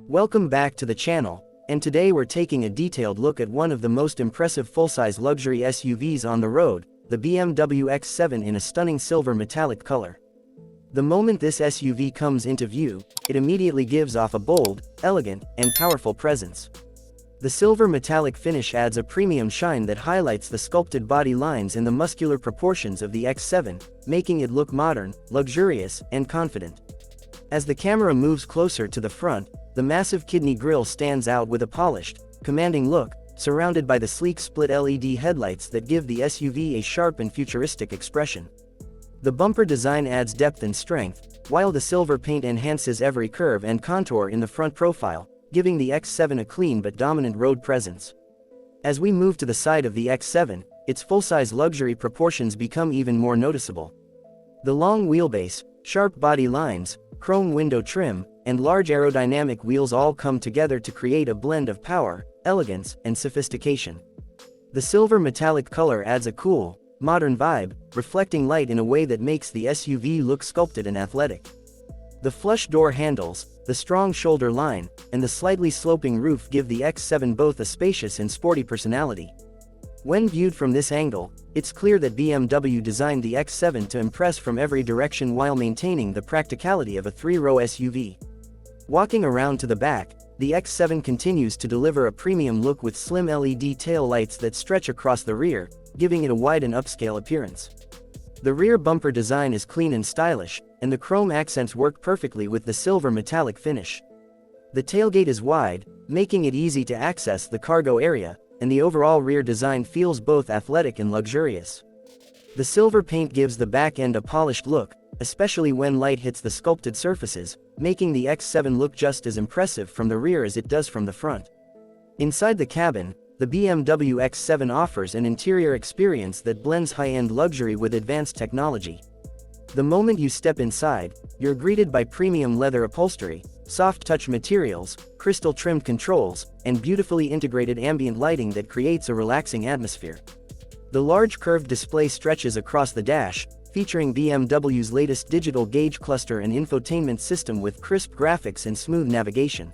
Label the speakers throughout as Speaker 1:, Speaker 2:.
Speaker 1: Welcome back to the channel, and today we're taking a detailed look at one of the most impressive full-size luxury SUVs on the road, the BMW X7 in a stunning silver metallic color. The moment this SUV comes into view, it immediately gives off a bold, elegant, and powerful presence. The silver metallic finish adds a premium shine that highlights the sculpted body lines and the muscular proportions of the X7, making it look modern, luxurious, and confident. As the camera moves closer to the front, the massive kidney grille stands out with a polished, commanding look, surrounded by the sleek split LED headlights that give the SUV a sharp and futuristic expression. The bumper design adds depth and strength, while the silver paint enhances every curve and contour in the front profile, giving the X7 a clean but dominant road presence. As we move to the side of the X7, its full-size luxury proportions become even more noticeable. The long wheelbase, sharp body lines, chrome window trim, and large aerodynamic wheels all come together to create a blend of power, elegance, and sophistication. The silver metallic color adds a cool, modern vibe, reflecting light in a way that makes the SUV look sculpted and athletic. The flush door handles, the strong shoulder line, and the slightly sloping roof give the X7 both a spacious and sporty personality. When viewed from this angle, it's clear that BMW designed the X7 to impress from every direction while maintaining the practicality of a three-row SUV. Walking around to the back, the X7 continues to deliver a premium look with slim LED tail lights that stretch across the rear, giving it a wide and upscale appearance. The rear bumper design is clean and stylish, and the chrome accents work perfectly with the silver metallic finish. The tailgate is wide, making it easy to access the cargo area, and the overall rear design feels both athletic and luxurious. The silver paint gives the back end a polished look, especially when light hits the sculpted surfaces, making the X7 look just as impressive from the rear as it does from the front. Inside the cabin, the BMW X7 offers an interior experience that blends high-end luxury with advanced technology. The moment you step inside, you're greeted by premium leather upholstery, soft-touch materials, crystal-trimmed controls, and beautifully integrated ambient lighting that creates a relaxing atmosphere. The large curved display stretches across the dash, featuring BMW's latest digital gauge cluster and infotainment system with crisp graphics and smooth navigation.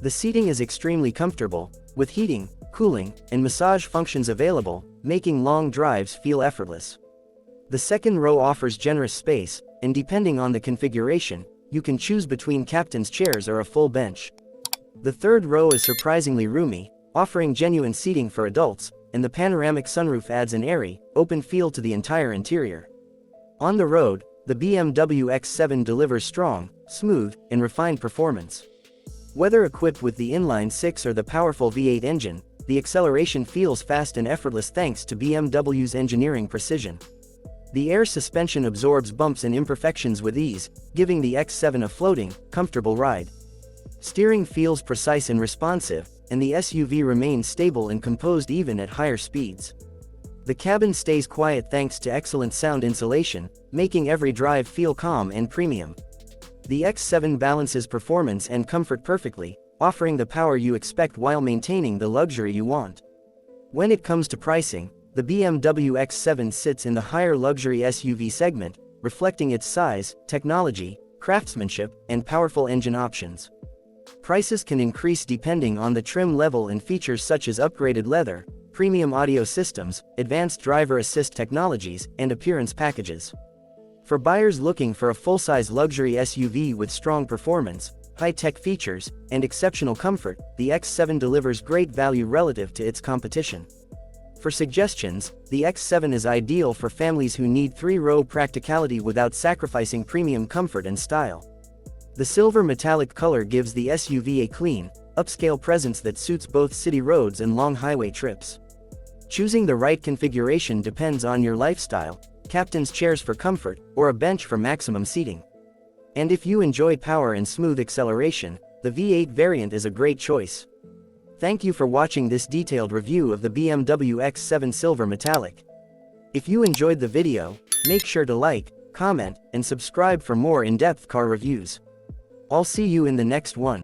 Speaker 1: The seating is extremely comfortable, with heating, cooling, and massage functions available, making long drives feel effortless. The second row offers generous space, and depending on the configuration, you can choose between captain's chairs or a full bench. The third row is surprisingly roomy, offering genuine seating for adults, and the panoramic sunroof adds an airy, open feel to the entire interior. On the road, the BMW X7 delivers strong, smooth, and refined performance. Whether equipped with the inline-6 or the powerful V8 engine, the acceleration feels fast and effortless thanks to BMW's engineering precision. The air suspension absorbs bumps and imperfections with ease, giving the X7 a floating, comfortable ride. Steering feels precise and responsive, and the SUV remains stable and composed even at higher speeds. The cabin stays quiet thanks to excellent sound insulation, making every drive feel calm and premium. The X7 balances performance and comfort perfectly, offering the power you expect while maintaining the luxury you want. When it comes to pricing, the BMW X7 sits in the higher luxury SUV segment, reflecting its size, technology, craftsmanship, and powerful engine options. Prices can increase depending on the trim level and features such as upgraded leather, premium audio systems, advanced driver assist technologies, and appearance packages. For buyers looking for a full-size luxury SUV with strong performance, high-tech features, and exceptional comfort, the X7 delivers great value relative to its competition. For suggestions, the X7 is ideal for families who need three-row practicality without sacrificing premium comfort and style. The silver metallic color gives the SUV a clean, upscale presence that suits both city roads and long highway trips. Choosing the right configuration depends on your lifestyle, captain's chairs for comfort, or a bench for maximum seating. And if you enjoy power and smooth acceleration, the V8 variant is a great choice. Thank you for watching this detailed review of the BMW X7 Silver Metallic. If you enjoyed the video, make sure to like, comment, and subscribe for more in-depth car reviews. I'll see you in the next one.